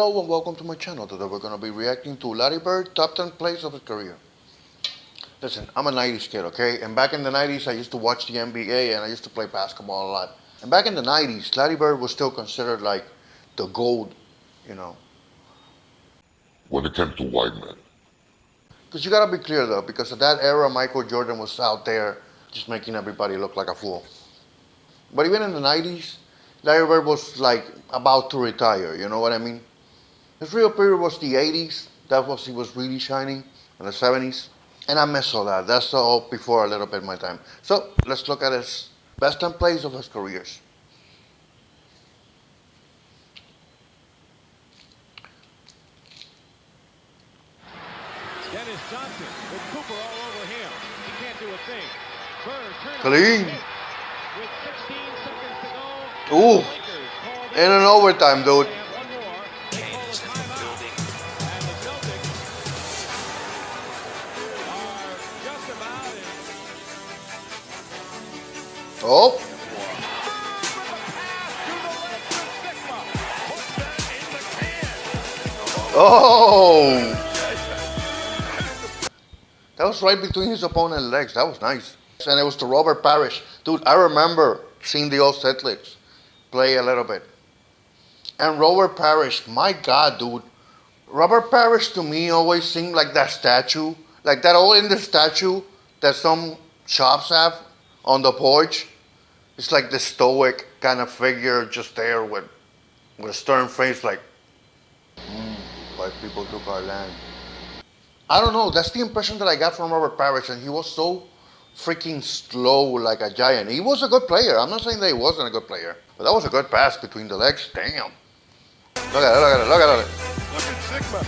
Hello and welcome to my channel. Today we're going to be reacting to Larry Bird top 10 plays of his career. Listen, I'm a 90s kid, okay? And back in the 90s I used to watch the NBA and I used to play basketball a lot. And back in the 90s, Larry Bird was still considered like the GOAT, you know. When it came to white men. Because you got to be clear though, because at that era Michael Jordan was out there just making everybody look like a fool. But even in the 90s, Larry Bird was like about to retire, you know what I mean? His real period was the 80s. That was, he was really shining. In the 70s. And I miss all that. That's all before a little bit of my time. So let's look at his best 10 plays of his careers. Dennis Johnson with Cooper all over him. He can't do a thing. Bird turns Clean. with 16 seconds to go. Ooh. In an overtime, dude. Oh. Oh. That was right between his opponent's legs. That was nice. And it was to Robert Parrish. Dude, I remember seeing the old Celtics play a little bit. And Robert Parrish, my God, dude. Robert Parrish to me always seemed like that statue. Like that old Indian statue that some shops have on the porch. It's like this stoic kind of figure just there with a stern face like, white people took our land. I don't know, that's the impression that I got from Robert Parrish, and he was so freaking slow like a giant. He was a good player. I'm not saying that he wasn't a good player, but that was a good pass between the legs. Damn. Look at it, look at it, look at it. Look at Sigma.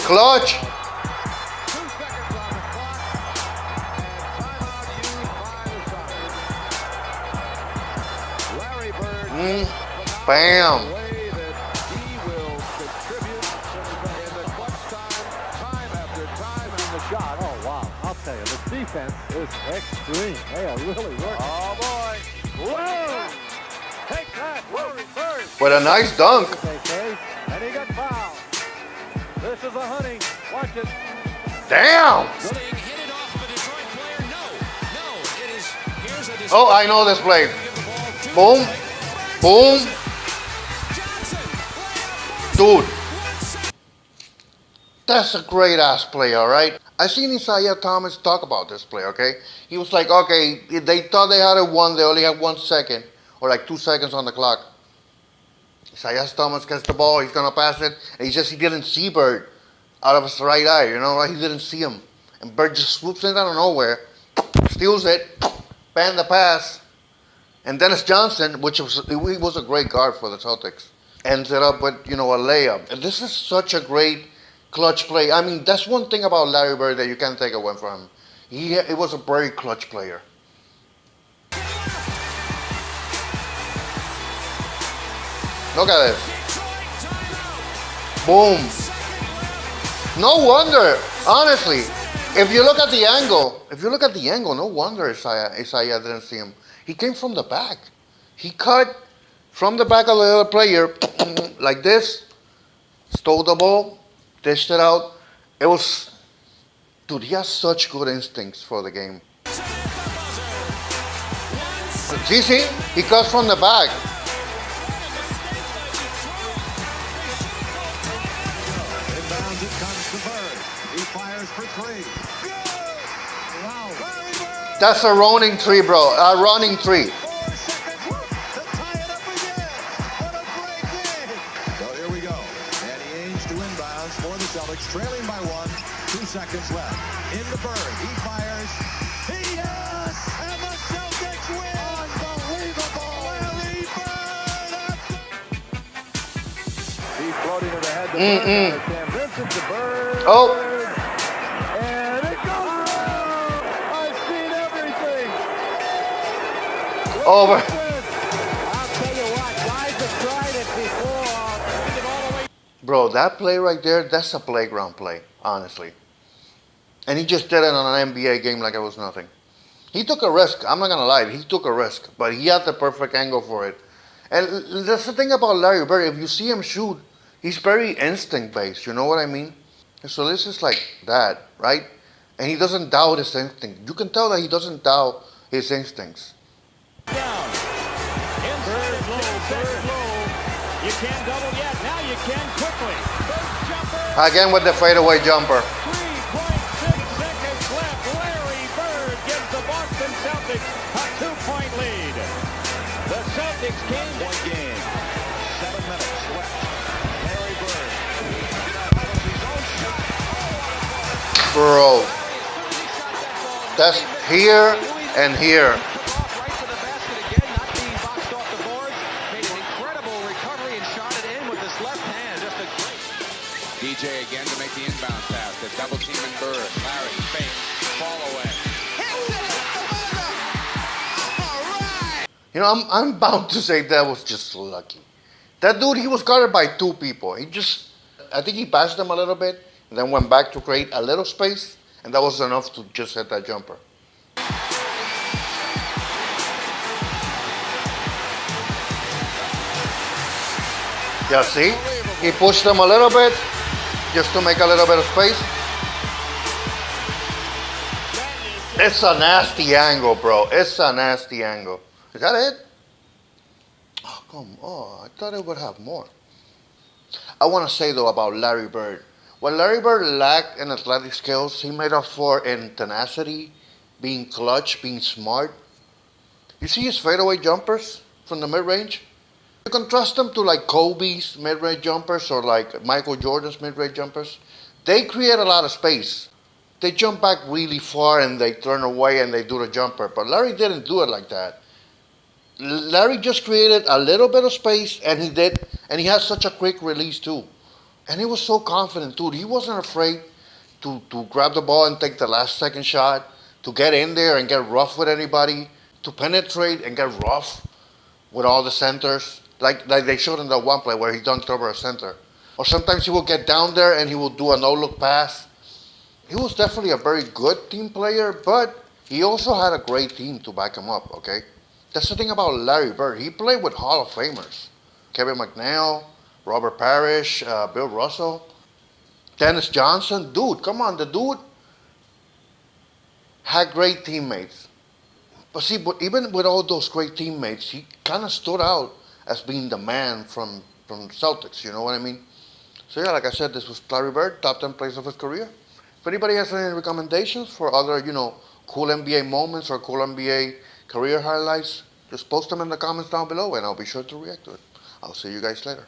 Clutch. Bam. Oh, wow. I'll tell you, the defense is extreme. They are really working. Oh, boy. Whoa! Take that, Larry Bird. With a nice dunk. And he got fouled. This is a hunting. Watch it. Damn. Oh, I know this play. Boom. Boom. Dude. That's a great ass play, alright? I seen Isaiah Thomas talk about this play, okay? He was like, okay, they thought they had it won, they only had 1 second, or like 2 seconds on the clock. Isaiah Thomas gets the ball, he's gonna pass it, and he says he didn't see Bird out of his right eye, you know, right? He didn't see him. And Bird just swoops in out of nowhere, steals it, bang the pass, and Dennis Johnson, he was a great guard for the Celtics, ends it up with, you know, a layup. And this is such a great clutch play. I mean, that's one thing about Larry Bird that you can't take away from him. He was a very clutch player. Look at it. Boom. No wonder, honestly, if you look at the angle, no wonder Isaiah didn't see him. He came from the back. He cut from the back of the other player like this, stole the ball, dished it out. It was, dude, he has such good instincts for the game. See, he cuts from the back. Inbounds, it comes to Bird. He fires for three. Wow. That's a running three, bro. A running three. 4 seconds to tie it up again. What a great game. So here we go. Danny Ainge to inbounds for the Celtics, trailing by 1. 2 seconds left. Into Bird. He fires. He does. And the Celtics win. Unbelievable. Larry Bird. He's floating to the head to Bird. Cam Vincent to Bird. Oh. And it goes. I've seen everything. Over. I'll tell you what, guys have tried it before. Bro, that play right there, that's a playground play, honestly. And he just did it on an NBA game like it was nothing. He took a risk. I'm not going to lie. He took a risk. But he had the perfect angle for it. And that's the thing about Larry Bird. If you see him shoot, he's very instinct-based. You know what I mean? So this is like that, right? And he doesn't doubt his instinct. You can tell that he doesn't doubt his instincts. Down. Bird low. You can't double yet. Now you can quickly. First jumper. Again with the fadeaway jumper. 3.6 seconds left. Larry Bird gives the Boston Celtics a 2-point lead. The Celtics came One game. 7 minutes left. Larry Bird. Bro. That's here and here. Right to the basket again, not being boxed off the board. Made an incredible recovery and shot it in with his left hand. Just a great. DJ again to make the inbound pass. The double team and Bird. Larry fake. Fall away. You know, I'm bound to say that was just lucky. That dude, he was guarded by two people. I think he passed them a little bit, and then went back to create a little space, and that was enough to just hit that jumper. Yeah, see? He pushed them a little bit, just to make a little bit of space. It's a nasty angle, bro. It's a nasty angle. Is that it? Oh, come on. I thought it would have more. I want to say, though, about Larry Bird. What Larry Bird lacked in athletic skills, he made up for in tenacity, being clutch, being smart. You see his fadeaway jumpers from the mid-range? You contrast them to like Kobe's mid-range jumpers or like Michael Jordan's mid-range jumpers. They create a lot of space. They jump back really far and they turn away and they do the jumper. But Larry didn't do it like that. Larry just created a little bit of space, and he had such a quick release too. And he was so confident too. He wasn't afraid to grab the ball and take the last second shot, to get in there and get rough with anybody, to penetrate and get rough with all the centers. Like they showed in that one play where he dunked over a center. Or sometimes he would get down there and he would do a no-look pass. He was definitely a very good team player, but he also had a great team to back him up, okay? That's the thing about Larry Bird. He played with Hall of Famers. Kevin McNeil, Robert Parrish, Bill Russell, Dennis Johnson. Dude, come on. The dude had great teammates. But see, even with all those great teammates, he kind of stood out as being the man from Celtics. You know what I mean? So yeah, like I said, this was Larry Bird, top 10 plays of his career. If anybody has any recommendations for other, cool NBA moments or cool NBA career highlights, just post them in the comments down below and I'll be sure to react to it. I'll see you guys later.